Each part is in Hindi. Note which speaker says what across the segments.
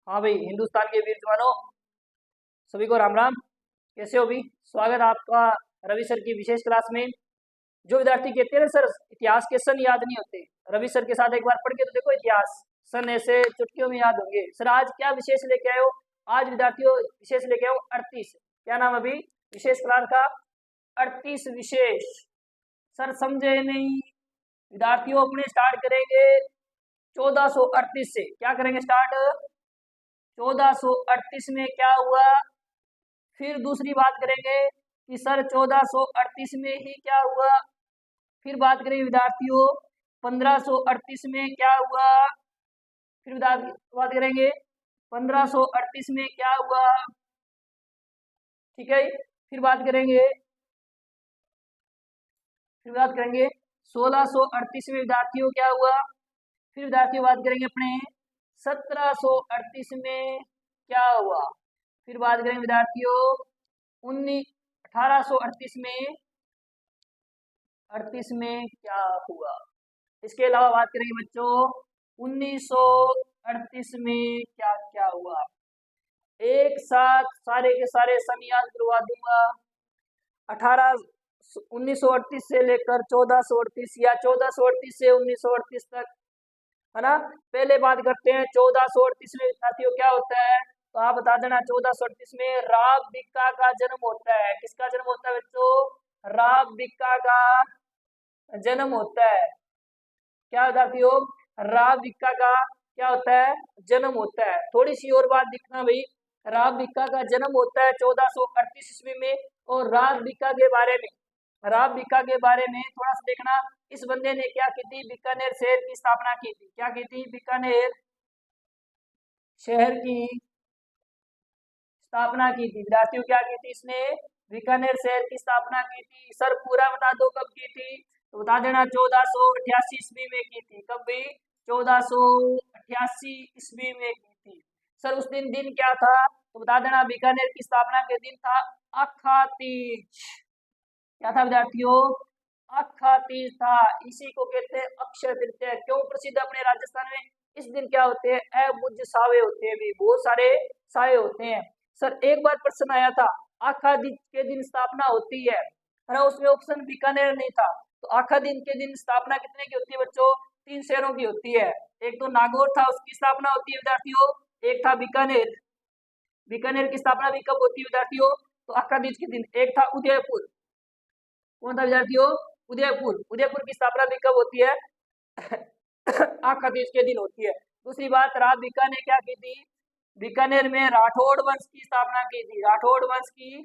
Speaker 1: हाँ भाई, हिंदुस्तान के वीर जवानों, सभी को राम राम। कैसे हो भी? स्वागत है आपका रवि सर की विशेष क्लास में। जो विद्यार्थी कहते हैं ना सर इतिहास के सन याद नहीं होते, रवि सर के साथ एक बार पढ़ के तो देखो, इतिहास सन ऐसे चुटकियों में याद होंगे। सर आज क्या विशेष लेके आए हो? आज विद्यार्थियों विशेष लेके आओ 38। क्या नाम अभी विशेष क्लास का? 38 विशेष। सर समझे नहीं विद्यार्थियों? अपने स्टार्ट करेंगे 1438 से। क्या करेंगे स्टार्ट? 1438 में क्या हुआ? फिर दूसरी बात करेंगे कि सर 1438 में ही क्या हुआ। फिर बात करेंगे विद्यार्थियों 1538 में क्या हुआ। फिर बात करेंगे 1538 में क्या हुआ। ठीक है। फिर बात करेंगे 1638 में विद्यार्थियों क्या हुआ। फिर विद्यार्थियों बात करेंगे अपने 1738 में क्या हुआ। फिर बात करेंगे विद्यार्थियों 1838 में क्या हुआ। इसके अलावा बात करेंगे बच्चों 1938 में क्या क्या हुआ। एक साथ सारे के सारे सन याद करवा दूंगा। 1938 से लेकर 1438 या 1438 से 1938 तक, है ना। पहले बात करते हैं 1438 में साथियों क्या होता है, तो आप बता देना। 1438 में राव बिक्का का जन्म होता है। किसका जन्म होता है बच्चों? राव बिक्का का जन्म होता है। क्या विद्यार्थियों? राव बिक्का का क्या होता है? जन्म होता है। थोड़ी सी और बात दिखना भाई, राव बिक्का का जन्म होता है 1438 ईस्वी में। और राव बिक्का के बारे में थोड़ा सा देखना। इस बंदे ने क्या की थी? बीकानेर शहर की स्थापना की थी। क्या की थी? बीकानेर शहर की स्थापना की थी। विद्यार्थियों क्या की थी इसने? बीकानेर शहर की स्थापना की थी। सर पूरा बता दो कब की थी, तो बता देना 1488 ईस्वी में की थी। कब भी? 1488 ईस्वी में की थी। सर उस दिन क्या था, तो बता देना बीकानेर की स्थापना के दिन था अखा तीज। क्या था विद्यार्थियों? अखा तीज था। इसी को कहते हैं अक्षय तृतीया। क्यों प्रसिद्ध अपने राजस्थान में? इस दिन क्या होते हैं? अबुझ सावे होते हैं भी, बहुत सारे सावे होते हैं। सर एक बार प्रश्न आया था, आखा दिन के दिन स्थापना होती है ना, उसमें ऑप्शन बीकानेर नहीं था। तो आखा दिन के दिन स्थापना कितने की होती है बच्चों? 3 शहरों की होती है। एक तो नागौर था, उसकी स्थापना होती है विद्यार्थियों। एक था बीकानेर। बीकानेर की स्थापना भी कब होती है विद्यार्थियों? तो आखा दिन के दिन। एक था उदयपुर। कौन था विद्यार्थियों? उदयपुर की स्थापना भी कब होती है? आखा तीज के दिन होती है। दूसरी बात, राव बिक्का ने क्या की थी? बीकानेर में राठौड़ वंश की स्थापना की थी। राठौड़ वंश की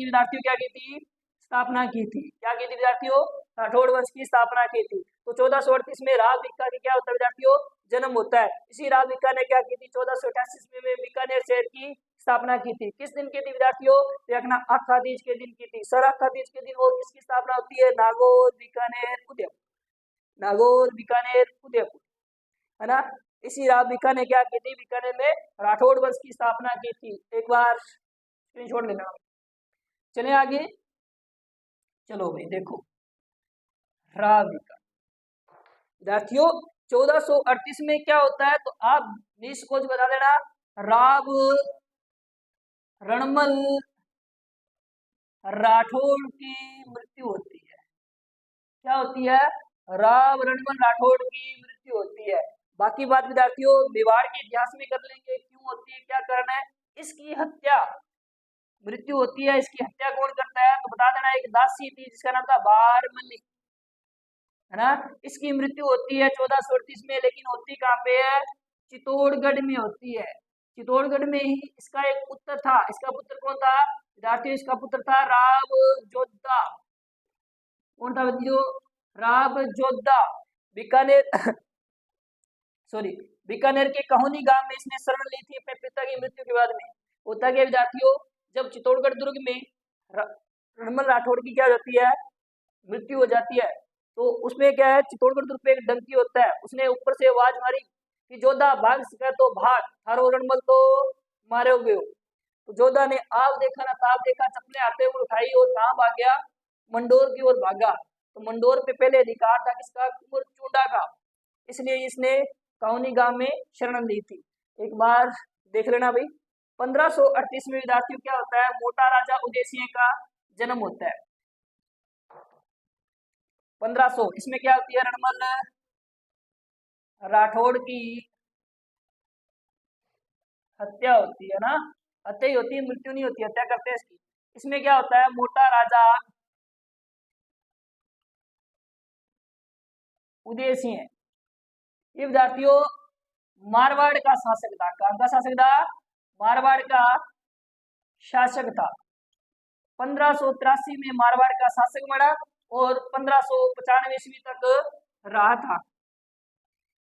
Speaker 1: विद्यार्थियों क्या की थी? स्थापना की थी। क्या की थी विद्यार्थियों? राठौड़ वंश की स्थापना की थी। तो 1438 में राव बिक्का की क्या होता है विद्यार्थियों? जन्म होता है। इसी राव बिक्का ने क्या की थी? 1488 में बीकानेर शहर की स्थापना की थी। किस दिन की थी विद्यार्थियों? देखना, आखा तीज के दिन की थी। सर आखा तीज के दिन और किसकी स्थापना होती है? नागौर, बीकानेर, उदयपुर, है ना। इसी राव बिक्का ने क्या की थी? बीकानेर में राठौड़ वंश की स्थापना की थी। एक बार स्क्रीनशॉट लेना। चले आगे। चलो भाई देखो, राव बिक्का विद्यार्थियों 1438 में क्या होता है, तो आप निष्कोच बता देना। राव रणमल राठौड़ की मृत्यु होती है। क्या होती है? राव रणमल राठौड़ की मृत्यु होती है। बाकी बात विद्यार्थियों मेवाड़ के इतिहास में कर लेंगे, क्यों होती है, क्या करना है। इसकी हत्या, मृत्यु होती है, इसकी हत्या कौन करता है, तो बता देना एक दासी थी जिसका नाम था बार मल्लिक, है ना। इसकी मृत्यु होती है 1438 में, लेकिन होती कहाँ पे है? चित्तौड़गढ़ में होती है। चित्तौड़गढ़ में ही इसका एक पुत्र था। इसका पुत्र कौन था विद्यार्थियों? इसका पुत्र था राव जोधा। कौन था बच्चों? राव जोधा। बीकानेर सॉरी, बीकानेर के कहोनी गांव में इसने शरण ली थी अपने पिता की मृत्यु के बाद में। होता क्या विद्यार्थियों, जब चित्तौड़गढ़ दुर्ग में रणमल राठौड़ की क्या होती है? मृत्यु हो जाती है। तो उसमें क्या है, चित्तौड़गढ़ दुर्ग पे एक डंकी होता है, उसने ऊपर से आवाज मारी कि जोधा भाग सका तो भाग, थारो रणमल तो मारे हो गए। तो जोधा ने आग देखा ना ताप देखा, चप्पलें हाथे में उठाई और कहाँ भाग गया? मंडोर की ओर भागा। तो मंडोर पे पहले अधिकार था किसका? कुंवर चूंडा का। इसलिए इसने काउनी गांव में शरण ली थी। एक बार देख लेना भाई। 1538 में विद्यार्थियों क्या होता है, मोटा राजा उदय सिंह का जन्म होता है। 1500 इसमें क्या होती है, रणमल राठौड़ की हत्या होती है ना, हत्या ही होती है, मृत्यु नहीं होती, हत्या करते हैं इसकी। इसमें क्या होता है, मोटा राजा उदय सिंह ये विद्यार्थियों मारवाड़ का शासक था। कहाँ का शासक था, मारवाड़ का शासक था। 1583 में मारवाड़ का शासक बना और 1595 ईस्वी तक रहा था,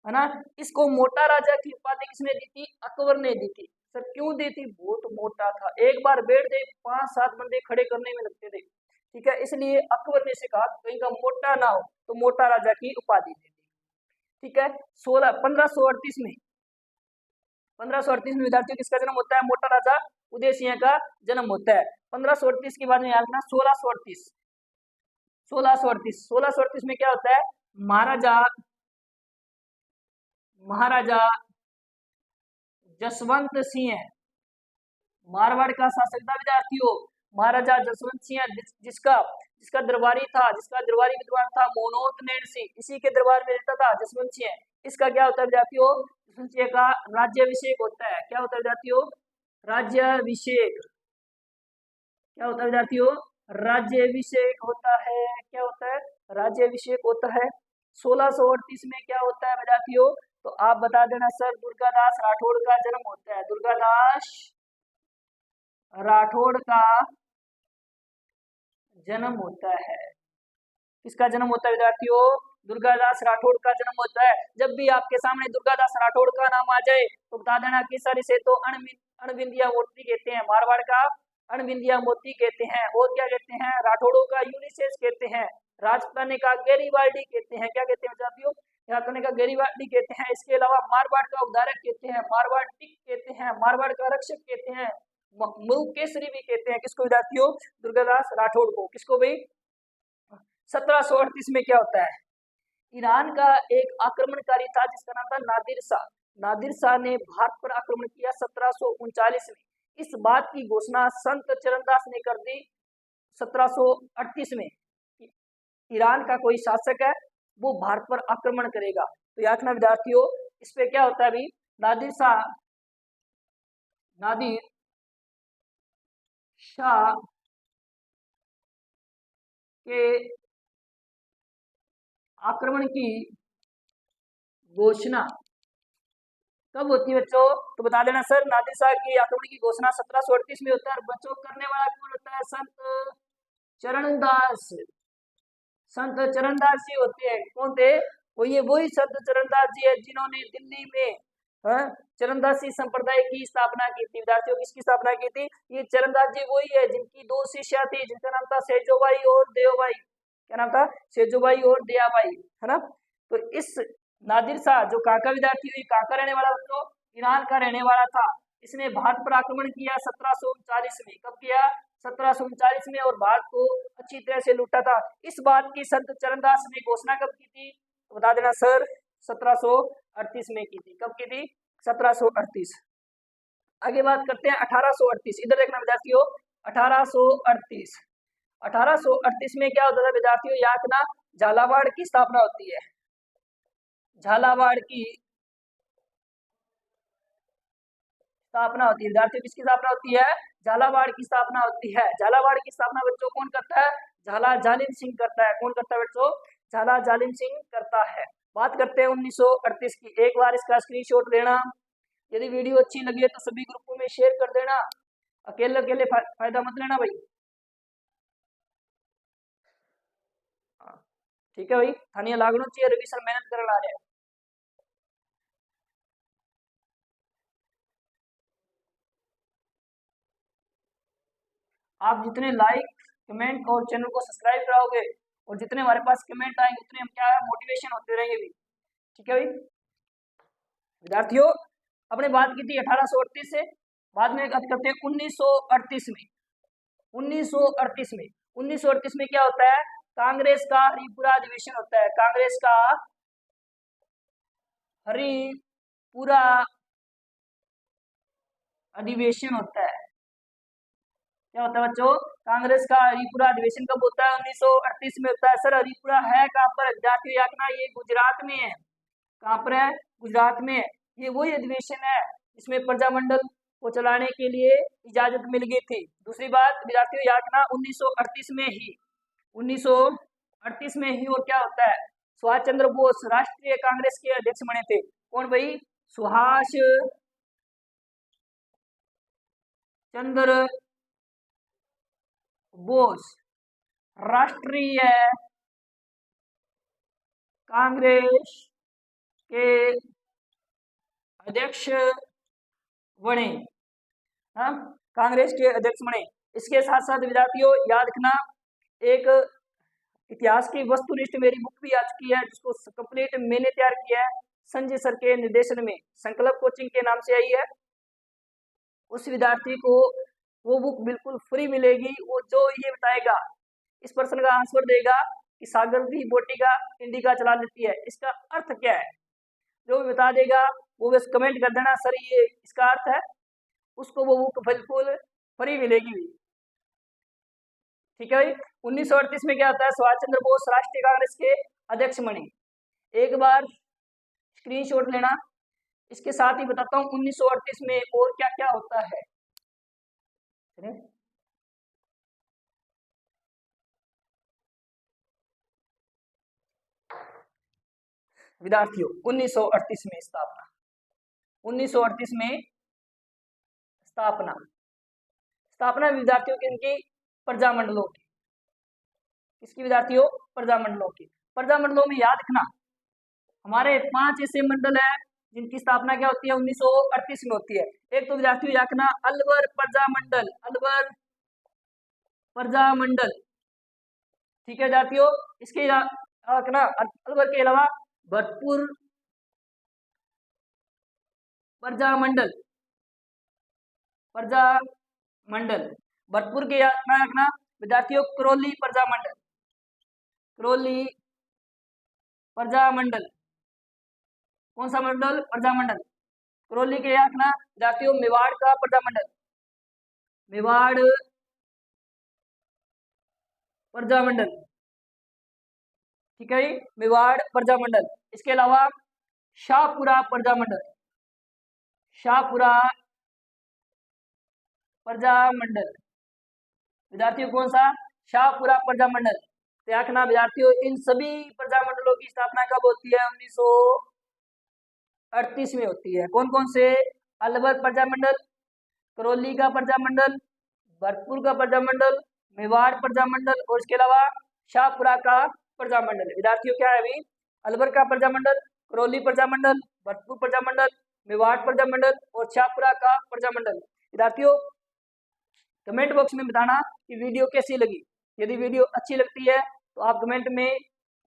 Speaker 1: है ना। इसको मोटा राजा की उपाधि किसने दी थी, अकबर ने दी थी। सर क्यों दी थी, बहुत मोटा था, एक बार बैठ गए 5-7 बंदे खड़े करने में लगते थे, ठीक है। इसलिए अकबर ने से कहा कहीं का मोटा ना हो, तो मोटा राजा की उपाधि दे दी, ठीक है। 1538 में 1538 में विद्यार्थियों किसका जन्म होता है, मोटा राजा उदय सिंह का जन्म होता है। 1538 के बाद में याद रखना 1638 1638 में क्या होता है, महाराजा जसवंत सिंह मारवाड़ का शासक था विद्यार्थियों। महाराजा जसवंत सिंह जिसका दरबारी विद्वान था मोनोत नैन सिंह, इसी के दरबार में रहता था जसवंत सिंह। इसका क्या होता है विद्यार्थियों, जसवंत सिंह का राज्याभिषेक होता है। क्या होता है विद्यार्थियों, राज्याभिषेक। क्या होता है विद्यार्थियों, राज्याभिषेक होता है। क्या होता है, राज्याभिषेक होता है। 1638 में क्या होता है विद्यार्थियों, तो आप बता देना सर, दुर्गादास राठौड़ का जन्म होता है। दुर्गादास राठौड़ का जन्म होता है। किसका जन्म होता है विद्यार्थियों, दुर्गादास राठौड़ का जन्म होता है। जब भी आपके सामने दुर्गादास राठौड़ का नाम आ जाए तो बता देना कि सर इसे तो अणविंदिया मोती कहते हैं, मारवाड़ का अणविंदिया मोती कहते हैं। और क्या कहते हैं, राठौड़ों का यूनिसेस कहते हैं, राजपुताने का गैरीवाल्डी कहते हैं। क्या कहते हैं विद्यार्थियों, राजपुताने का गैरीवाल्डी कहते हैं। इसके अलावा मारवाड़ का उद्धारक कहते हैं, मारवाड़ टिक कहते हैं, मारवाड़ का रक्षक कहते हैं, मुल्क केसरी भी कहते हैं। किसको विद्यार्थियों, दुर्गादास राठौड़ को। किसको भाई, 1738 में क्या होता है, ईरान का एक आक्रमणकारी था जिसका नाम था नादिर शाह। नादिर शाह ने भारत पर आक्रमण किया 1739 में। इस बात की घोषणा संत चरणदास ने कर दी 1738 में, ईरान का कोई शासक है वो भारत पर आक्रमण करेगा। तो याद रखना विद्यार्थियों, इस पे क्या होता है अभी, नादिर शाह के आक्रमण की घोषणा कब होती है बच्चों, तो बता देना सर, नादिर शाह की आक्रमण की घोषणा 1738 में होता है। बच्चों करने वाला कौन होता है, संत चरणदास जी होते हैं। कौन थे, वही संत चरणदास जी है जिन्होंने दिल्ली में चरणदासी संप्रदाय की स्थापना की थी। विद्यार्थियों किसकी स्थापना की थी, ये चरणदास जी वही है जिनकी 2 शिष्या थी, जिनका नाम था सेजोबाई और देवबाई। क्या नाम था, सेजोबाई और दयाबाई, है ना। तो इस नादिर शाह जो काका विद्यार्थी हुई, काका रहने वाला बच्चों, ईरान का रहने वाला था। इसने भारत पर आक्रमण किया 1739 में। कब किया, 1739 में, और भारत को अच्छी तरह से लूटा था। इस बात की संत चरणदास ने घोषणा कब की थी, तो बता देना सर, 1738 में की थी। कब की थी, 1738। आगे बात करते हैं 1838। इधर देखना विद्यार्थियों, 1838 1838 में क्या होता था विद्यार्थियों, याद ना, झालावाड़ की स्थापना होती है। झालावाड़ की स्थापना होती है विद्यार्थियों, किसकी स्थापना होती है, झालावाड़ की स्थापना होती है। झालावाड़ की स्थापना बच्चों कौन करता है, झाला जालिम सिंह करता है। कौन करता है बच्चों, झाला जालिम सिंह करता है। बात करते हैं 1938 की। एक बार इसका स्क्रीनशॉट लेना। यदि वीडियो अच्छी लगी है तो सभी ग्रुपों में शेयर कर देना, अकेले अकेले फायदा मत लेना भाई। ठीक है भाई, थानिया लागनो चाहिए, रवि सर मेहनत कर ला रहे हैं। आप जितने लाइक कमेंट और चैनल को सब्सक्राइब कराओगे और जितने हमारे पास कमेंट आएंगे उतने हम क्या है मोटिवेशन होते रहेंगे भी। ठीक है भाई विद्यार्थियों, अपने बात की थी 1838 से, बाद में बात करते हैं 1938 में। 1938 में क्या होता है, कांग्रेस का हरिपुरा अधिवेशन होता है। कांग्रेस का हरिपुरा अधिवेशन होता है। क्या होता है बच्चों? कांग्रेस का हरिपुरा अधिवेशन कब होता है? 1938 में होता है। सर हरिपुरा है कहाँ पर? जातीय यातना ये गुजरात में है। कहाँ पर है? गुजरात में है। ये वही अधिवेशन है जिसमें प्रजामंडल को चलाने के लिए इजाजत मिल गई थी। दूसरी बात, जातीय यातना 1938 में ही 1938 में ही। और क्या होता है? सुभाष चंद्र बोस राष्ट्रीय कांग्रेस के अध्यक्ष बने थे। कौन भाई? सुभाष चंद्र बोस राष्ट्रीय कांग्रेस के अध्यक्ष बने। हाँ, कांग्रेस के अध्यक्ष बने। इसके साथ साथ विद्यार्थियों याद रखना, एक इतिहास की वस्तुनिष्ठ मेरी बुक भी आ चुकी है जिसको कंप्लीट मैंने तैयार किया है संजय सर के निर्देशन में, संकल्प कोचिंग के नाम से आई है। उस विद्यार्थी को वो बुक बिल्कुल फ्री मिलेगी। वो जो ये बताएगा, इस प्रश्न का आंसर देगा कि सागरदी बोटिका इंडिका चला लेती है, इसका अर्थ क्या है, जो भी बता देगा वो बस कमेंट कर देना सर ये इसका अर्थ है, उसको वो बुक बिल्कुल फ्री मिलेगी। ठीक है भाई। 1938 में क्या होता है? सुभाष चंद्र बोस राष्ट्रीय कांग्रेस के अध्यक्ष बने। एक बार स्क्रीनशॉट लेना। इसके साथ ही बताता हूँ 1938 में और क्या क्या होता है। विद्यार्थियों 1938 में स्थापना, 1938 में स्थापना, स्थापना विद्यार्थियों की इनकी प्रजामंडलों की, किसकी विद्यार्थियों? प्रजामंडलों की। प्रजामंडलों में याद रखना हमारे 5 ऐसे मंडल है जिनकी स्थापना क्या होती है? 1938 में होती है। एक तो विद्यार्थियों याद रखना अलवर प्रजामंडल, अलवर प्रजामंडल। ठीक है विद्यार्थियों। इसके रखना अलवर के अलावा भरतपुर प्रजामंडल, प्रजामंडल। भरतपुर के याद रखना विद्यार्थियों करौली प्रजामंडल, करौली प्रजामंडल। कौन सा मंडल? प्रजामंडल। करौली के याद रखना विद्यार्थियों मेवाड़ का प्रजामंडल, मेवाड़ प्रजामंडल। ठीक है, मेवाड़ प्रजामंडल। इसके अलावा शाहपुरा प्रजामंडल, शाहपुरा प्रजामंडल। विद्यार्थियों कौन सा? शाहपुरा प्रजामंडल। देखना विद्यार्थियों इन सभी प्रजामंडलों की स्थापना कब होती है? 1938 में होती है। कौन कौन से? अलवर प्रजामंडल, करौली का प्रजामंडल, भरतपुर का प्रजामंडल, मेवाड़ प्रजामंडल और इसके अलावा शाहपुरा का प्रजामंडल। विद्यार्थियों क्या है अभी? अलवर का प्रजामंडल, करौली प्रजामंडल, भरतपुर प्रजामंडल, मेवाड़ प्रजामंडल और शाहपुरा का प्रजामंडल। विद्यार्थियों कमेंट बॉक्स में बताना कि वीडियो कैसी लगी। यदि वीडियो अच्छी लगती है तो आप कमेंट में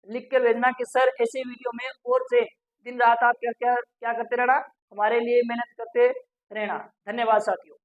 Speaker 1: लिख कर भेजना कि सर ऐसे वीडियो में और से दिन रात आप क्या क्या क्या करते रहना, हमारे लिए मेहनत करते रहना। धन्यवाद साथियों।